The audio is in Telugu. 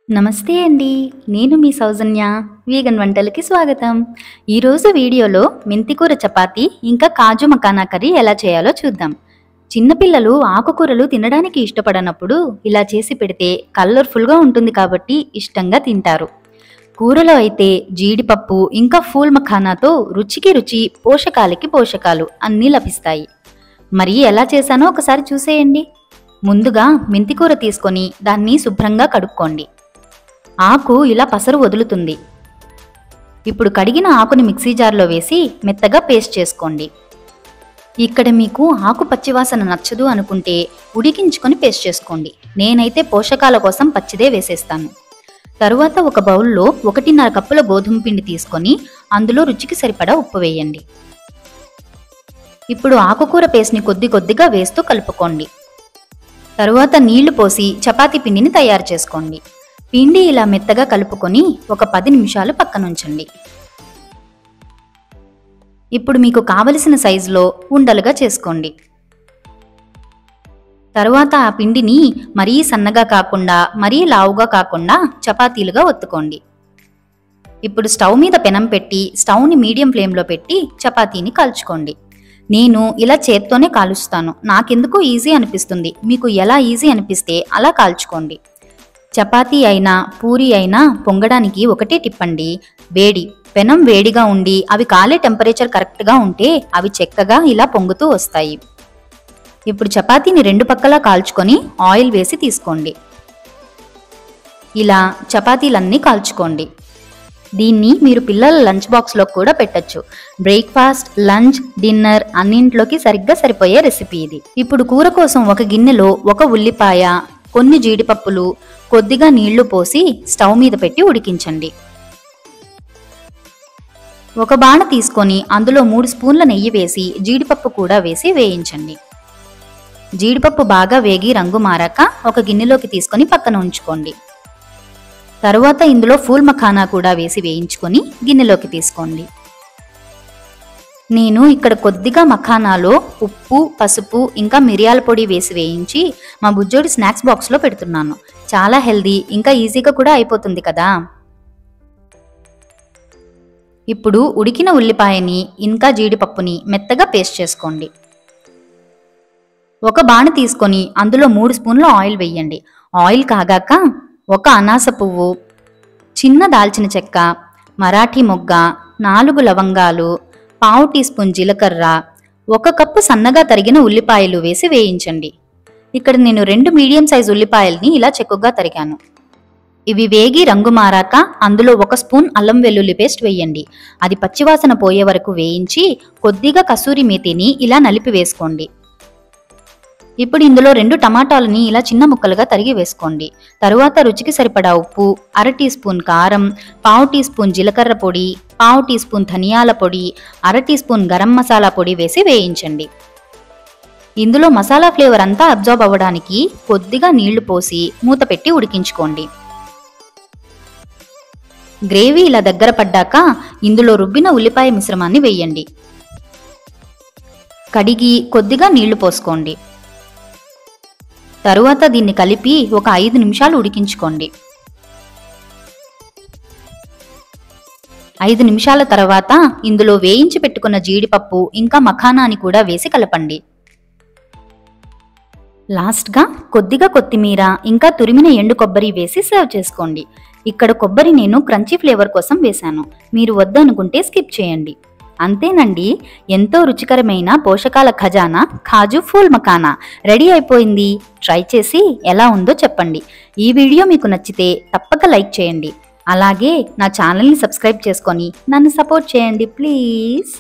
నమస్తే అండి. నేను మీ సౌజన్య. వీగన్ వంటలకి స్వాగతం. ఈరోజు వీడియోలో మెంతికూర చపాతీ ఇంకా కాజు మకానా కర్రీ ఎలా చేయాలో చూద్దాం. చిన్నపిల్లలు ఆకుకూరలు తినడానికి ఇష్టపడనప్పుడు ఇలా చేసి పెడితే కలర్ఫుల్గా ఉంటుంది కాబట్టి ఇష్టంగా తింటారు. కూరలో అయితే జీడిపప్పు ఇంకా ఫూల్ మఖానాతో రుచికి రుచి, పోషకాలకి పోషకాలు అన్నీ లభిస్తాయి. మరి ఎలా చేశానో ఒకసారి చూసేయండి. ముందుగా మెంతికూర తీసుకొని దాన్ని శుభ్రంగా కడుక్కోండి. ఆకు ఇలా పసరు వదులుతుంది. ఇప్పుడు కడిగిన ఆకుని మిక్సీ జార్లో వేసి మెత్తగా పేస్ట్ చేసుకోండి. ఇక్కడ మీకు ఆకు పచ్చివాసన నచ్చదు అనుకుంటే ఉడికించుకొని పేస్ట్ చేసుకోండి. నేనైతే పోషకాల కోసం పచ్చిదే వేసేస్తాను. తరువాత ఒక బౌల్లో 1.5 కప్పుల గోధుమ పిండి తీసుకొని అందులో రుచికి సరిపడా ఉప్పు వేయండి. ఇప్పుడు ఆకుకూర పేస్ట్ని కొద్ది కొద్దిగా వేస్తూ కలుపుకోండి. తరువాత నీళ్లు పోసి చపాతీ పిండిని తయారు చేసుకోండి. పిండి ఇలా మెత్తగా కలుపుకొని ఒక 10 నిమిషాలు పక్కనుంచండి. ఇప్పుడు మీకు కావలసిన సైజులో ఉండలుగా చేసుకోండి. తరువాత ఆ పిండిని మరీ సన్నగా కాకుండా మరీ లావుగా కాకుండా చపాతీలుగా ఒత్తుకోండి. ఇప్పుడు స్టవ్ మీద పెనం పెట్టి స్టవ్ని మీడియం ఫ్లేమ్లో పెట్టి చపాతీని కాల్చుకోండి. నేను ఇలా చేత్తోనే కాలుస్తాను. నాకెందుకు ఈజీ అనిపిస్తుంది. మీకు ఎలా ఈజీ అనిపిస్తే అలా కాల్చుకోండి. చపాతీ అయినా పూరి అయినా పొంగడానికి ఒకటే టిప్ అండి. వేడి పెనం వేడిగా ఉండి అవి కాలే టెంపరేచర్ కరెక్ట్గా ఉంటే అవి చక్కగా ఇలా పొంగుతూ వస్తాయి. ఇప్పుడు చపాతీని 2 పక్కలా కాల్చుకొని ఆయిల్ వేసి తీసుకోండి. ఇలా చపాతీలన్నీ కాల్చుకోండి. దీన్ని మీరు పిల్లల లంచ్ బాక్స్లో కూడా పెట్టచ్చు. బ్రేక్ఫాస్ట్, లంచ్, డిన్నర్ అన్నింట్లోకి సరిగ్గా సరిపోయే రెసిపీ ఇది. ఇప్పుడు కూర కోసం ఒక గిన్నెలో 1 ఉల్లిపాయ, కొన్ని జీడిపప్పులు, కొద్దిగా నీళ్లు పోసి స్టవ్ మీద పెట్టి ఉడికించండి. ఒక బాణ తీసుకొని అందులో 3 స్పూన్ల నెయ్యి వేసి జీడిపప్పు కూడా వేసి వేయించండి. జీడిపప్పు బాగా వేగి రంగు మారాక ఒక గిన్నెలోకి తీసుకొని పక్కన ఉంచుకోండి. తరువాత ఇందులో ఫూల్ మఖానా కూడా వేసి వేయించుకొని గిన్నెలోకి తీసుకోండి. నేను ఇక్కడ కొద్దిగా మఖానాలో ఉప్పు, పసుపు ఇంకా మిరియాల పొడి వేసి వేయించి మా బుజ్జోడి స్నాక్స్ బాక్స్లో పెడుతున్నాను. చాలా హెల్దీ ఇంకా ఈజీగా కూడా అయిపోతుంది కదా. ఇప్పుడు ఉడికిన ఉల్లిపాయని ఇంకా జీడిపప్పుని మెత్తగా పేస్ట్ చేసుకోండి. ఒక బాణ తీసుకొని అందులో 3 స్పూన్ల ఆయిల్ వేయండి. ఆయిల్ కాగాక 1 అనాస పువ్వు, చిన్న దాల్చిన చెక్క, మరాఠీ మొగ్గ, 4 లవంగాలు, 1/2 టీ స్పూన్ జీలకర్ర, 1 కప్పు సన్నగా తరిగిన ఉల్లిపాయలు వేసి వేయించండి. ఇక్కడ నేను 2 మీడియం సైజ్ ఉల్లిపాయల్ని ఇలా చెక్కుగా తరిగాను. ఇవి వేగి రంగు మారాక అందులో 1 స్పూన్ అల్లం వెల్లుల్లి పేస్ట్ వేయండి. అది పచ్చివాసన పోయే వరకు వేయించి కొద్దిగా కసూరి మేతిని ఇలా నలిపి వేసుకోండి. ఇప్పుడు ఇందులో 2 టమాటాలని ఇలా చిన్న ముక్కలుగా తరిగి వేసుకోండి. తరువాత రుచికి సరిపడా ఉప్పు, 1/2 టీ స్పూన్ కారం, 1/2 టీ స్పూన్ జీలకర్ర పొడి, 1/2 టీ స్పూన్ ధనియాల పొడి, 1/2 టీ స్పూన్ గరం మసాలా పొడి వేసి వేయించండి. ఇందులో మసాలా ఫ్లేవర్ అంతా అబ్జార్బ్ అవ్వడానికి కొద్దిగా నీళ్లు పోసి మూత పెట్టి ఉడికించుకోండి. గ్రేవీ ఇలా దగ్గర పడ్డాక ఇందులో రుబ్బిన ఉల్లిపాయ మిశ్రమాన్ని వేయండి. కడిగి కొద్దిగా నీళ్లు పోసుకోండి. తరువాత దీన్ని కలిపి ఒక 5 నిమిషాలు ఉడికించుకోండి. 5 నిమిషాల తర్వాత ఇందులో వేయించి పెట్టుకున్న జీడిపప్పు ఇంకా మఖానాని కూడా వేసి కలపండి. లాస్ట్గా కొద్దిగా కొత్తిమీర ఇంకా తురిమిన ఎండు కొబ్బరి వేసి సర్వ్ చేసుకోండి. ఇక్కడ కొబ్బరి నేను క్రంచీ ఫ్లేవర్ కోసం వేశాను. మీరు వద్దనుకుంటే స్కిప్ చేయండి. అంతేనండి, ఎంతో రుచికరమైన పోషకాల ఖజానా కాజు ఫూల్ మఖానా రెడీ అయిపోయింది. ట్రై చేసి ఎలా ఉందో చెప్పండి. ఈ వీడియో మీకు నచ్చితే తప్పక లైక్ చేయండి. అలాగే నా ఛానల్ని సబ్స్క్రైబ్ చేసుకొని నన్ను సపోర్ట్ చేయండి ప్లీజ్.